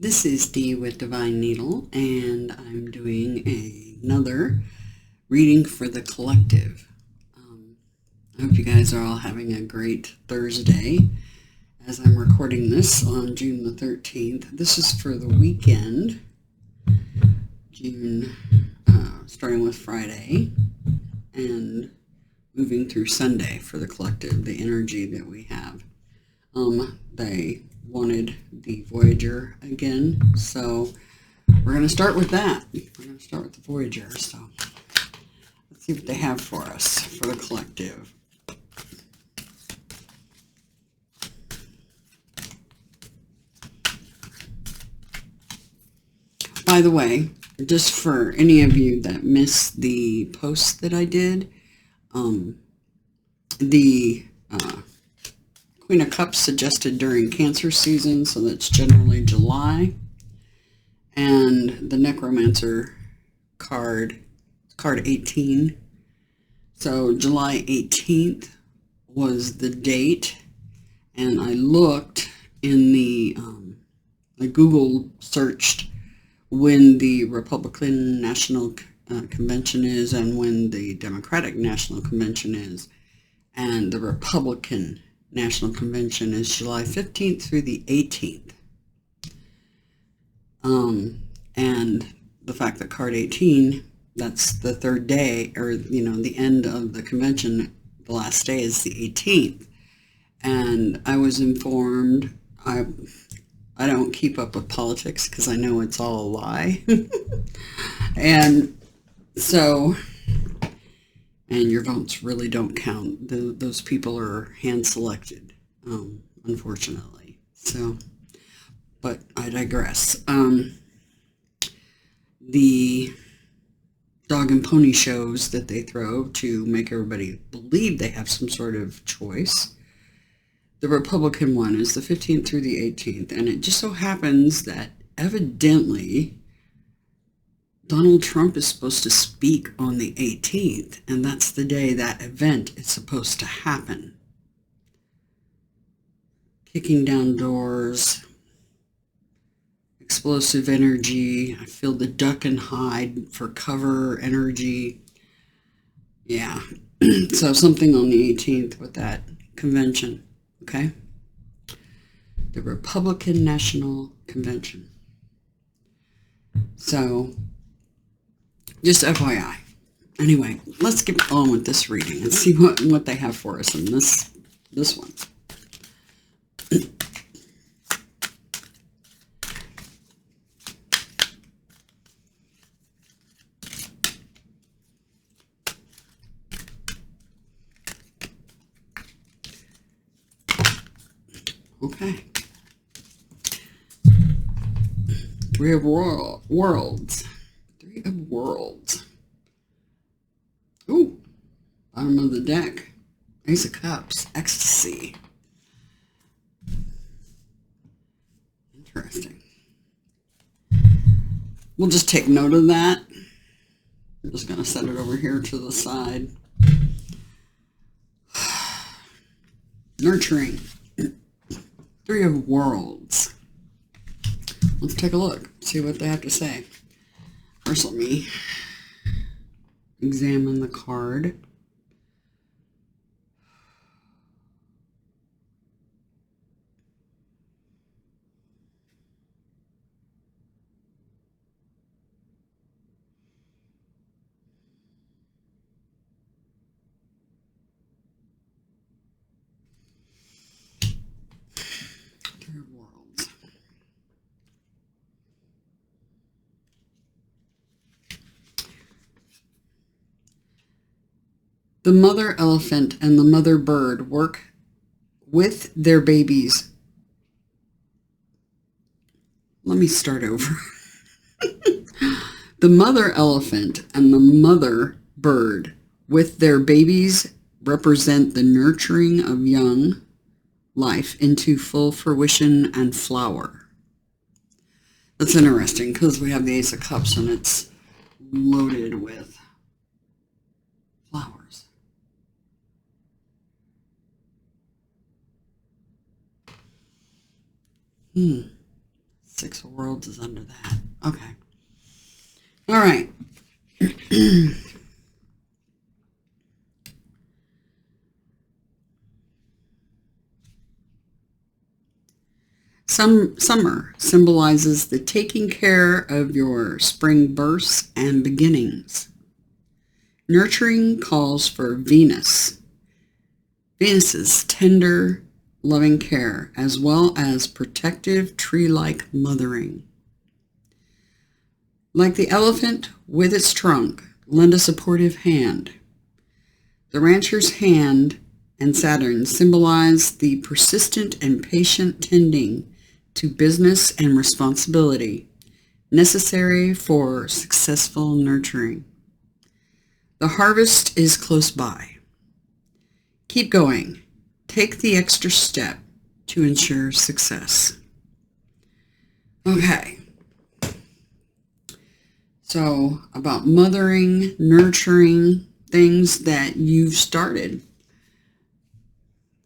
This is Dee with Divine Needle, and I'm doing another reading for the collective. I hope you guys are all having a great Thursday as I'm recording this on June the 13th. This is for the weekend, June, starting with Friday and moving through Sunday for the collective, the energy that we have. They wanted the Voyager again, so we're going to start with that. We're going to start with the Voyager, so let's see what they have for us for the collective. By the way, just for any of you that missed the post that I did, the Queen of Cups suggested during Cancer season, so that's generally July. And the Necromancer card 18. So July 18th was the date, and I looked in I Google searched when the Republican National Convention is and when the Democratic National Convention is, and the Republican National Convention is July 15th through the 18th. And the fact that card 18, that's the third day, or, the end of the convention, the last day is the 18th. And I was informed, I don't keep up with politics because I know it's all a lie. And so, and your votes really don't count. Those people are hand-selected, unfortunately. So, but I digress. The dog and pony shows that they throw to make everybody believe they have some sort of choice. The Republican one is the 15th through the 18th, and it just so happens that evidently Donald Trump is supposed to speak on the 18th, and that's the day that event is supposed to happen. Kicking down doors, explosive energy. I feel the duck and hide for cover energy. Yeah. So something on the 18th with that convention. Okay? The Republican National Convention. So, just FYI. Anyway, let's get on with this reading and see what they have for us in this one. Okay. Three of Worlds. Three of Worlds. Ooh. Bottom of the deck. Ace of Cups. Ecstasy. Interesting. We'll just take note of that. I'm just going to set it over here to the side. Nurturing. Three of Worlds. Let's take a look, see what they have to say. First, let me examine the card. Three of Worlds. The mother elephant and the mother bird work with their babies. Let me start over. The mother elephant and the mother bird with their babies represent the nurturing of young life into full fruition and flower. That's interesting because we have the Ace of Cups and it's loaded with flowers. Six of Worlds is under that. Okay. All right. Summer symbolizes the taking care of your spring births and beginnings. Nurturing calls for Venus. Venus's tender, loving care, as well as protective tree-like mothering. Like the elephant with its trunk, lend a supportive hand. The rancher's hand and Saturn symbolize the persistent and patient tending to business and responsibility necessary for successful nurturing. The harvest is close by. Keep going. Take the extra step to ensure success. Okay. So about mothering, nurturing, things that you've started.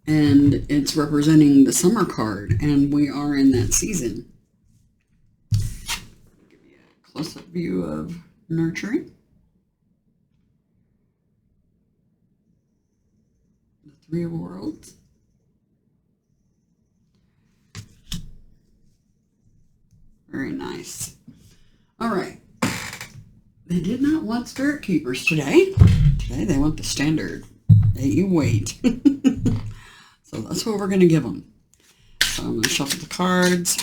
And it's representing the summer card, and we are in that season. Give you a close-up view of nurturing. The Three of Worlds. Very nice. All right. They did not want Spirit Keepers today. Today they want the standard that you wait. So that's what we're going to give them. So I'm going to shuffle the cards.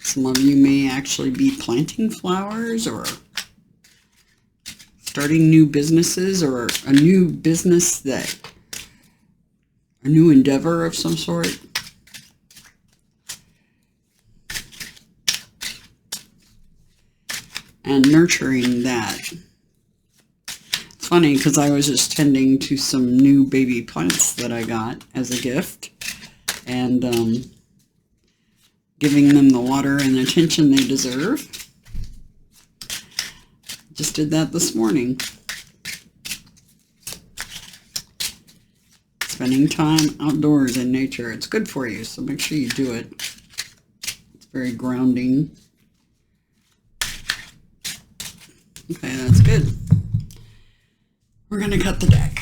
Some of you may actually be planting flowers or starting new businesses, or a new business that, a new endeavor of some sort. And nurturing that. It's funny because I was just tending to some new baby plants that I got as a gift, and giving them the water and attention they deserve. Just did that this morning. Spending time outdoors in nature. It's good for you, so make sure you do it. It's very grounding. Okay, that's good. We're going to cut the deck.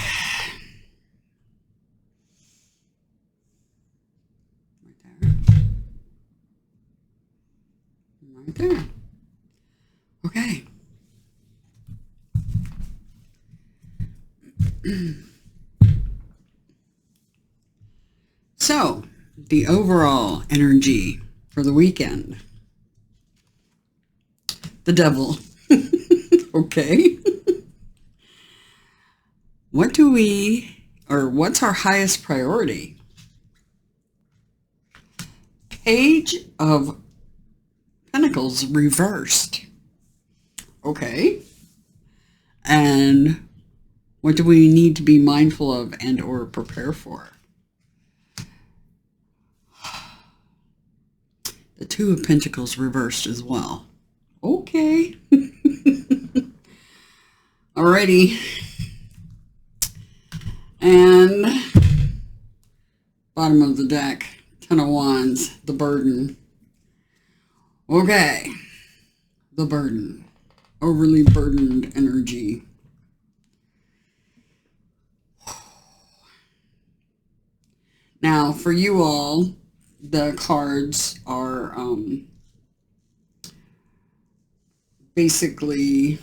Right there. Okay. So, the overall energy for the weekend. The devil. Okay. What's our highest priority? Page of Pentacles reversed. Okay. And what do we need to be mindful of and or prepare for? The Two of Pentacles reversed as well. Okay. Alrighty. And bottom of the deck, Ten of Wands, the burden. Okay. The burden. Overly burdened energy. Now, for you all, the cards are basically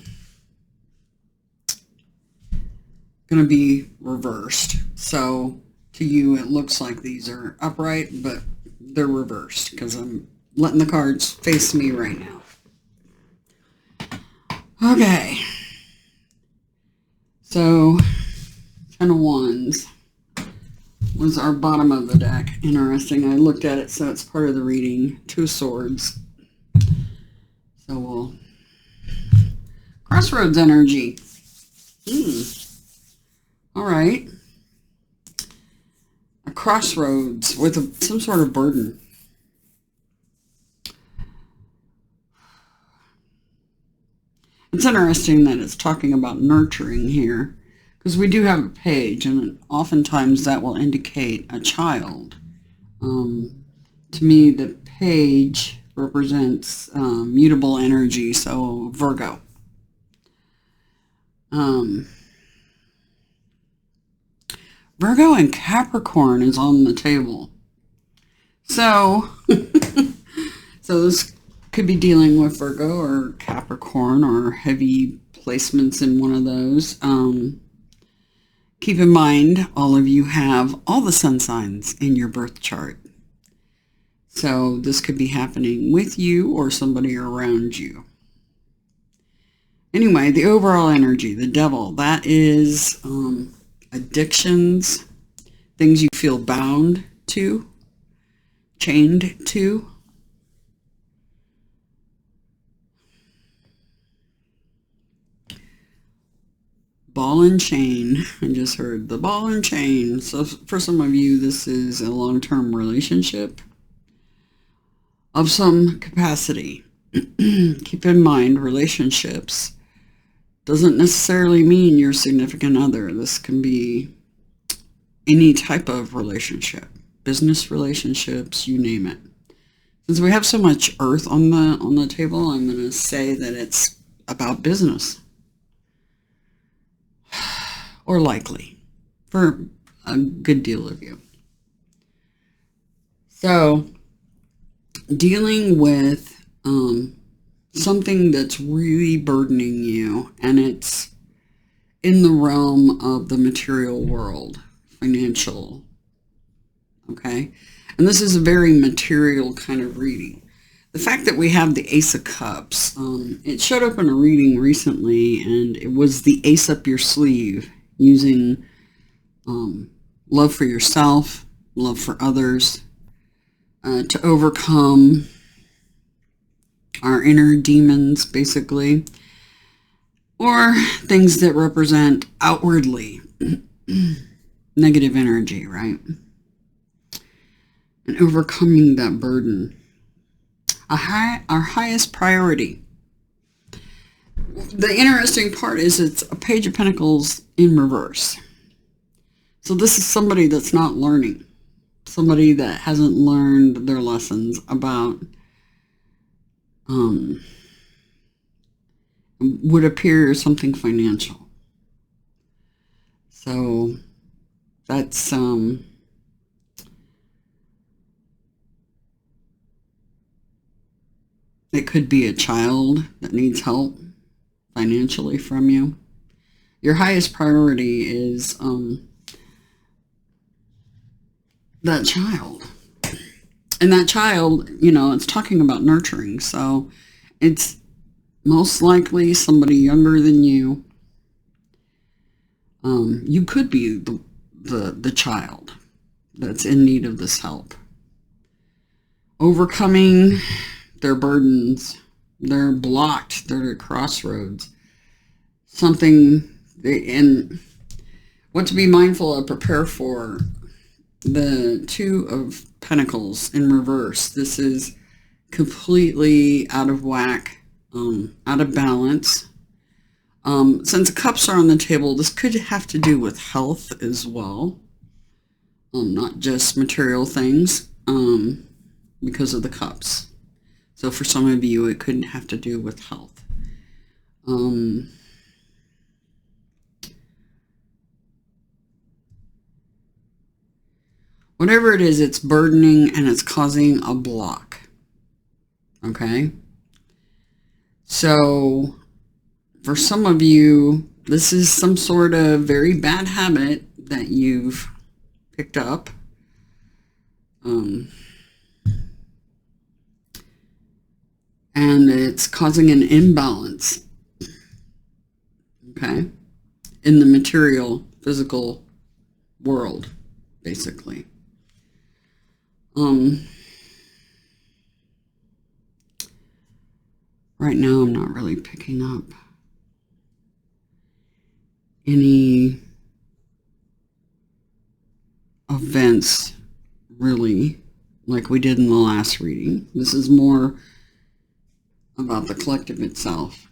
going to be reversed. So to you, it looks like these are upright, but they're reversed because I'm letting the cards face me right now. Okay. So, Ten of Wands was our bottom of the deck. Interesting. I looked at it, so it's part of the reading. Two of Swords. So we'll... Crossroads energy. All right. A crossroads with some sort of burden. It's interesting that it's talking about nurturing here, because we do have a page, and oftentimes that will indicate a child. To me, the page represents mutable energy, so Virgo. Virgo and Capricorn is on the table. So, so this could be dealing with Virgo or Capricorn or heavy placements in one of those. Keep in mind, all of you have all the sun signs in your birth chart. So this could be happening with you or somebody around you. Anyway, the overall energy, the devil, that is addictions, things you feel bound to, chained to. Ball and chain. I just heard the ball and chain. So for some of you, this is a long-term relationship of some capacity. Keep in mind, relationships doesn't necessarily mean your significant other. This can be any type of relationship, business relationships, you name it. Since we have so much earth on the table, I'm going to say that it's about business. Or likely, for a good deal of you. So, dealing with something that's really burdening you, and it's in the realm of the material world, financial, okay? And this is a very material kind of reading. The fact that we have the Ace of Cups, it showed up in a reading recently, and it was the ace up your sleeve, using love for yourself, love for others, to overcome our inner demons, basically, or things that represent outwardly negative energy, right? And overcoming that burden. Our highest priority. The interesting part is it's a Page of Pentacles in reverse. So this is somebody that's not learning. Somebody that hasn't learned their lessons about would appear something financial. So that's it could be a child that needs help financially from you. Your highest priority is that child. And that child, you know, it's talking about nurturing. So it's most likely somebody younger than you. You could be the child that's in need of this help. Overcoming their burdens. They're blocked. They're at crossroads. And what to be mindful of, prepare for. The Two of Pentacles in reverse. This is completely out of whack, out of balance. Since the cups are on the table, this could have to do with health as well. Not just material things, because of the cups. So for some of you, it could have to do with health. Whatever it is, it's burdening and it's causing a block. Okay? So, for some of you, this is some sort of very bad habit that you've picked up. And it's causing an imbalance. Okay? In the material, physical world, basically. Right now I'm not really picking up any events really like we did in the last reading. This is more about the collective itself.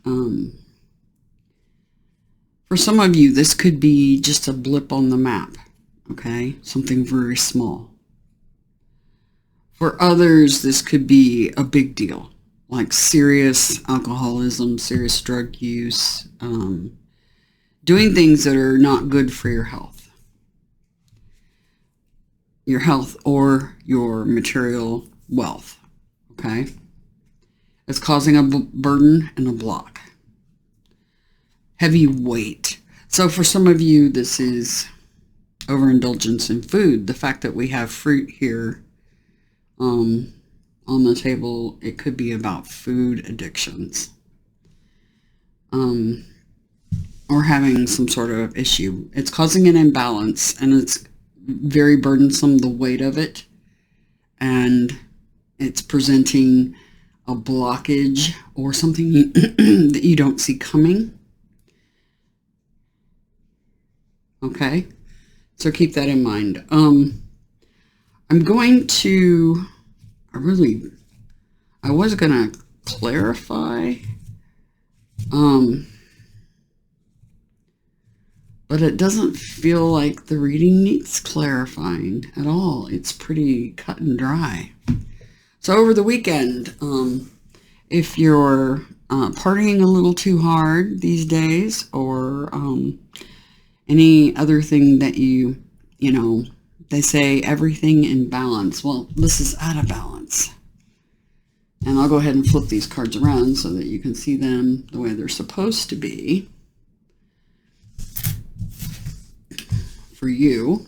For some of you, this could be just a blip on the map, okay? Something very small. For others, this could be a big deal, like serious alcoholism, serious drug use, doing things that are not good for your health. Your health or your material wealth, okay? It's causing a burden and a block. Heavy weight. So for some of you, this is overindulgence in food. The fact that we have fruit here on the table, it could be about food addictions. Or having some sort of issue. It's causing an imbalance, and it's very burdensome, the weight of it, and it's presenting a blockage or something that you don't see coming. Okay, so keep that in mind. I'm going to, I was going to clarify, but it doesn't feel like the reading needs clarifying at all. It's pretty cut and dry. So over the weekend, if you're partying a little too hard these days, or any other thing that you know, they say everything in balance. Well, this is out of balance. And I'll go ahead and flip these cards around so that you can see them the way they're supposed to be. For you.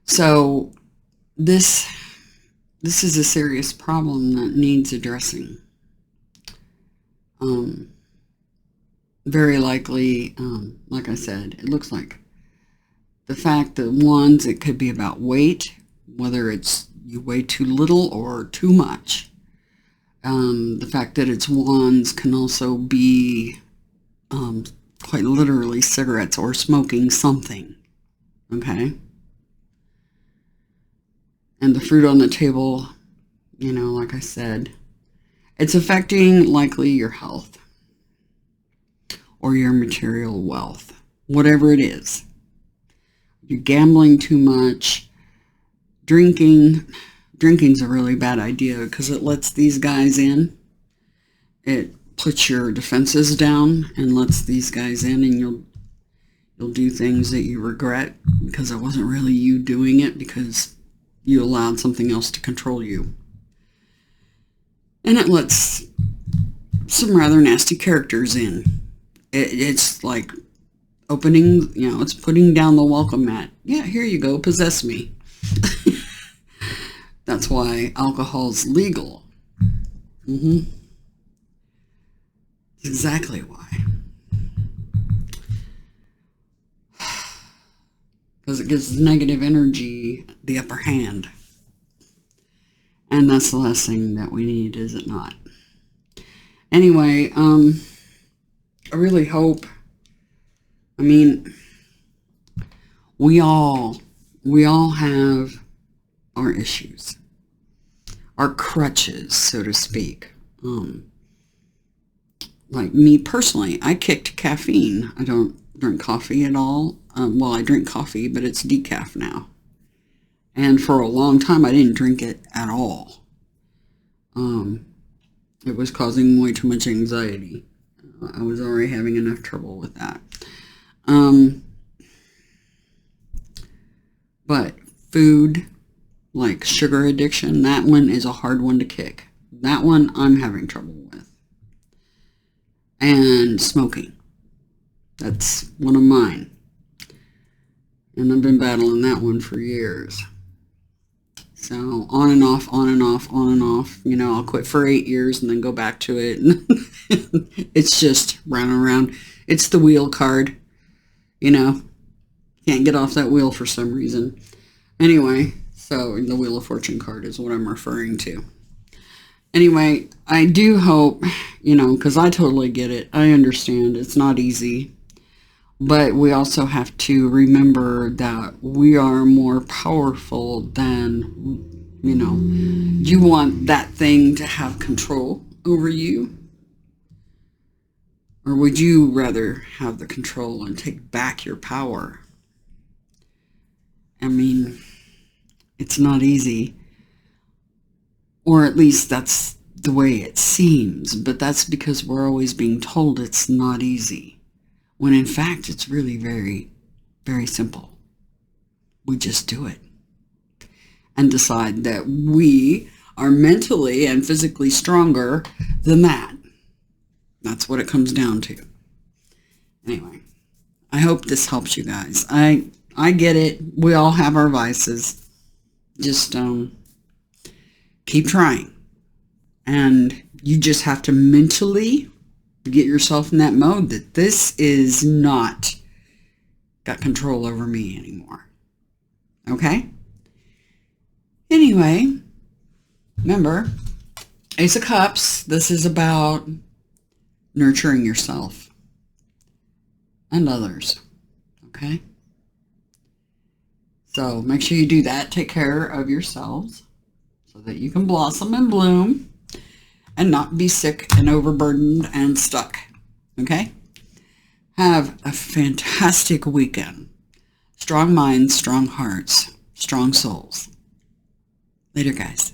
So this is a serious problem that needs addressing. Very likely, like I said, it looks like the fact that ones, it could be about weight, whether it's you weigh too little or too much. The fact that it's wands can also be quite literally cigarettes or smoking something, okay? And the fruit on the table, you know, like I said, it's affecting likely your health or your material wealth, whatever it is. You're gambling too much, drinking's a really bad idea because it lets these guys in. It puts your defenses down and lets these guys in, and you'll do things that you regret because it wasn't really you doing it, because you allowed something else to control you. And it lets some rather nasty characters in. It's like opening, you know, it's putting down the welcome mat. Yeah, here you go, possess me. That's why alcohol's legal. Exactly why. Because it gives the negative energy the upper hand. And that's the last thing that we need, is it not? Anyway, I really hope, I mean, we all have our issues, our crutches, so to speak. Like me personally, I kicked caffeine. I don't drink coffee at all. Well, I drink coffee, but it's decaf now. And for a long time, I didn't drink it at all. It was causing way too much anxiety. I was already having enough trouble with that. But food, like sugar addiction, that one is a hard one to kick. That one I'm having trouble with. And smoking. That's one of mine. And I've been battling that one for years. So on and off, on and off, on and off. You know, I'll quit for 8 years and then go back to it. It's just round and round. It's the wheel card. You know, can't get off that wheel for some reason. Anyway, so the Wheel of Fortune card is what I'm referring to. Anyway, I do hope, you know, because I totally get it. I understand. It's not easy. But we also have to remember that we are more powerful than, you know, you want that thing to have control over you. Or would you rather have the control and take back your power? I mean, it's not easy. Or at least that's the way it seems. But that's because we're always being told it's not easy. When in fact, it's really very, very simple. We just do it. And decide that we are mentally and physically stronger than that. That's what it comes down to. Anyway, I hope this helps you guys. I get it. We all have our vices. Just keep trying. And you just have to mentally get yourself in that mode that this is not got control over me anymore. Okay? Anyway, remember, Ace of Cups, this is about nurturing yourself and others. Okay? So make sure you do that. Take care of yourselves so that you can blossom and bloom and not be sick and overburdened and stuck. Okay? Have a fantastic weekend. Strong minds, strong hearts, strong souls. Later, guys.